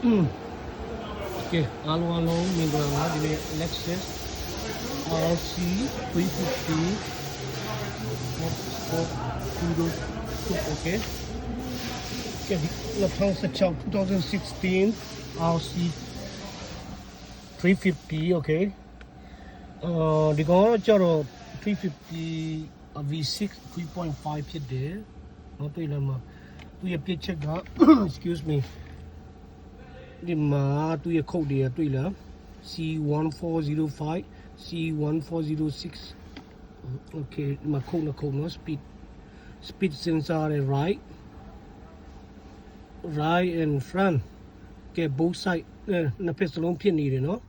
Okay, along mingguan di Lexus RC 350 okay. Okay, 2016 RC 350 okay. ဒီကောင်ကျတော့350 V6 3.5 ဖြစ်တယ်။နော်တွေ့လားမ။သူရဲ့ပြစ်ချက်က excuse me ဒီမှာသူရဲ့ခုတ်တွေကတွေ့လား C1405 C1406 okay ဒီမှာခုတ်နော် speed sensor နဲ့ right and front ကဲ both side နှစ်ဖက်စလုံးဖြစ်နေတယ်နော်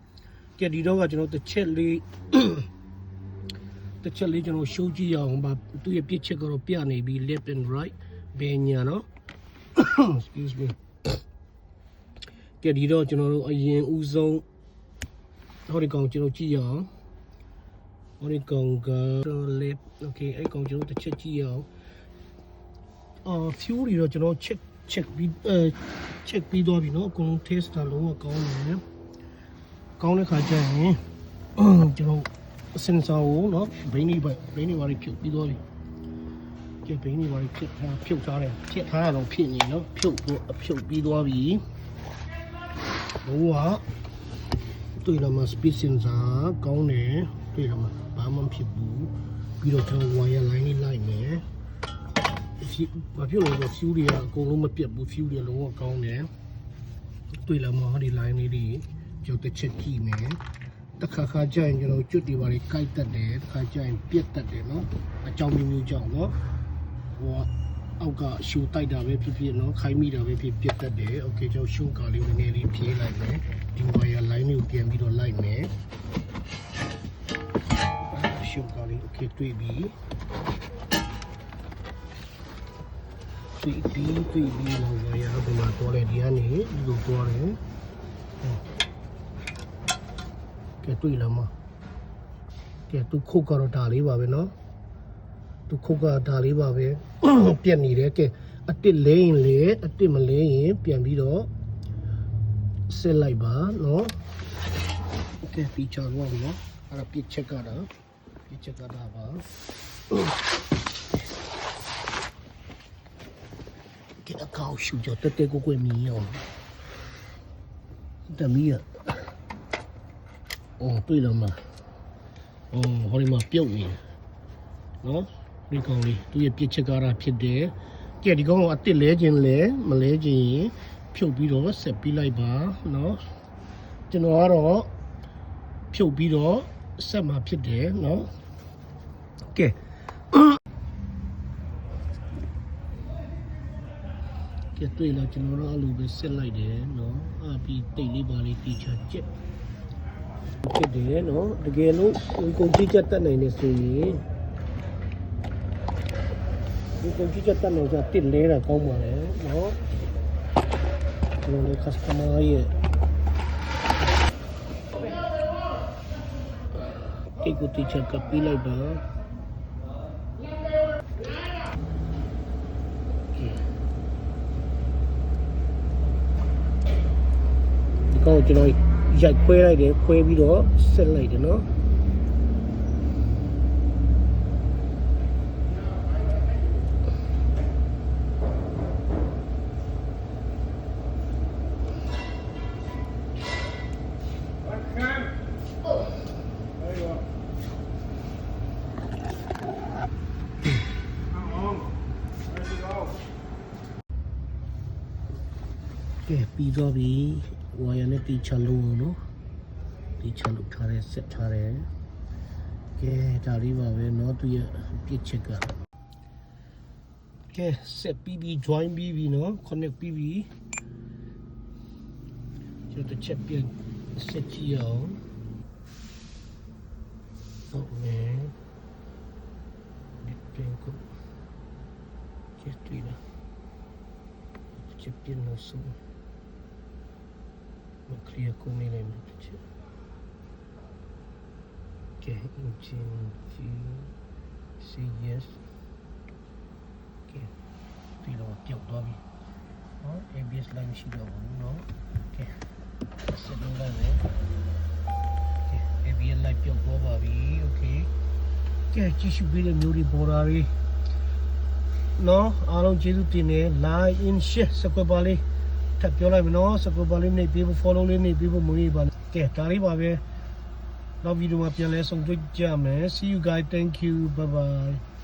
ကဲဒီတော့ကကျွန်တော်တစ်ချက်လေးကျွန်တော် show ကြည့်ရအောင်ပါသူရဲ့ပြစ်ချက်ကတော့ပြနေပြီ left and right ဘယ်ညာနော် excuse me ကဲဒီတော့ကျွန်တော်တို့အရင်ဦးဆုံးဟောဒီကောင်ကျွန်တော်ကြည့်ရအောင်ဟောဒီကောင်က left okay အဲ့ကောင်ကျွန်တော်တစ်ချက်ကြည့်ရအောင်fuel တွေတော့ကျွန်တော် check ပြီးတော့ပြီနော်အကုန်လုံး test တာလုံးဝကောင်းတယ်ကောင်းတဲ့ခါကျရင်ကျွန်တော်စင်ဆာကိုနော်ဘိန်းတွေဘာတွေဖြုတ်ပြီးတော့ပြီကျဘိန်းတွေဘာတွေဖြုတ်ထားတယ်ဖြတ်ထားရတော့ဖြစ်နေနော်ဖြုတ်ပြီးတော့ပြီဘိုးကတွေ့လာမှာ speed sensor ကောင်းတယ်တွေ့လာမှာဘာမှမဖြစ်ဘူးပြီးတော့ကျွန်တော် wire line လေးလိုက်မယ်ဘာဖြစ်လို့လဲ fuel တွေကအကုန်လုံးမပြတ်ဘူး fuel တွေလုံးဝကောင်းတယ်တွေ့လာမှာဒီ line လေးတွေကျွန်တော်တစ်ချက်ကြည့်မယ်တခါကျရင်ကျွန်တော်ကျွတ်တွေပါတွေကိုက်တက်တယ်တခါကျရင်ပြက်တက်တယ်နော်အကြောင်းမျိုးကြောင့်နော်ဟိုအောက်ကရှူတိုက်တာပဲဖြစ်နော်ခိုင်းမိတာပဲဖြစ်ပြက်တက်တယ်โอเคကျွန်တော်ရှူကာလေးနည်းနည်းလေးဖြေးလိုက်မယ်ဒီ wire line ကိုပြန်ပြီးတော့လိုက်မယ်ရှူကာလေးโอเคတွေ့ပြီတွေ့ပြီးတော့ wire ဘယ်မှာတော့လဲဒီကနေဒီလိုတော့တယ်ကဲတွေ့လားမကဲသူခုတ်ကတော့ဒါလေးပါပဲเนาะသူခုတ်ကဒါလေးပါပဲပြက်နေတယ်ကဲအတစ်လဲရင်လေအတစ်မလဲရင်ပြန်ပြီးတော့ဆက်လိုက်ပါเนาะကဲပြီးချတော့เนาะအဲ့ဒါပြစ်ချက်ကတော့ပါကဲအကောက်ရှူကြတက်ကိုမီးအောင်တမီးอ่ะတွေ့လားမဟောဒီမှာပြုတ်နေနော်ဒီကောင်လေးသူရဲ့ပြစ်ချက်ကားတာဖြစ်တယ်ကဲဒီကောင်ကအတစ်လဲခြင်းလဲမလဲခြင်းရင်ဖြုတ်ပြီးတော့ဆက်ပြီးလိုက်ပါနော်ကျွန်တော်ကတော့ဖြုတ်ပြီးတော့ဆက်မှာဖြစ်တယ်နော်ကဲကဲတွေ့လားကျွန်တော်တို့အလိုပဲဆက်လိုက်တယ်နော်ပြီးတိတ်လေးပါလေးတီချာကျက်ဖြစ်တယ်နော်တကယ်လို့ကုန်ကြီးချက်တက်နိုင်နေဆိုရင်ဒီကုန်ကြီးချက်တက်နိုင်ကြတစ်လဲတာကောင်းပါလေနော်ဒီလို customer ရဲ့ဒီကိုတီချက်ကပ်လိုက်ပါဒီကောကျွန်တော်ရိုက်ခွဲလိုက်တယ်ခွဲပြီးတော့ဆက်လိုက်တယ်နော်ကဲပြီးတော့ပြီဝါရနဲ့တီချလုံးနော်တီချလုပ်ထားတယ်ဆက်ထားတယ်ကဲဒါလေးပါပဲเนาะသူရဲ့ပြစ်ချက်ကကဲဆက်ပြီး join ပြီးเนาะ connect ပြီးကျွန်တော်တစ်ချက်ပြန်ဆက်ကြည့်အောင်ဟုတ်မယ်ဒီပြန်ကိုကျက်တွေ့လားချက်ပြန်လို့ဆိုမကလျာကိုနေလိုက်မယ်တစ်ချက်Okay, engine G, say yes. Okay, ပြီးတော့ပြုတ်သွားပြီ။ဟော ABS line ရှိတော့ဘူးเนาะ။ Okay. ကဲကြည့်ရှုပေးတဲ့မျိုးတွေပေါ်တာတွေနော်အားလုံးကျေးဇူးတင်တယ် like and share စကွက်ပါလေးထပ်ပြောလိုက်မနော်စကွက်ပါလေးနှိပ်ပေးဖို့ follow လေးနှိပ်ပေးဖို့မွေးပါနဲ့ကဲဒါလေးပါပဲနောက်ဗီဒီယိုမှာပြန်လဲဆုံတွေ့ကြမယ် see you guys thank you bye bye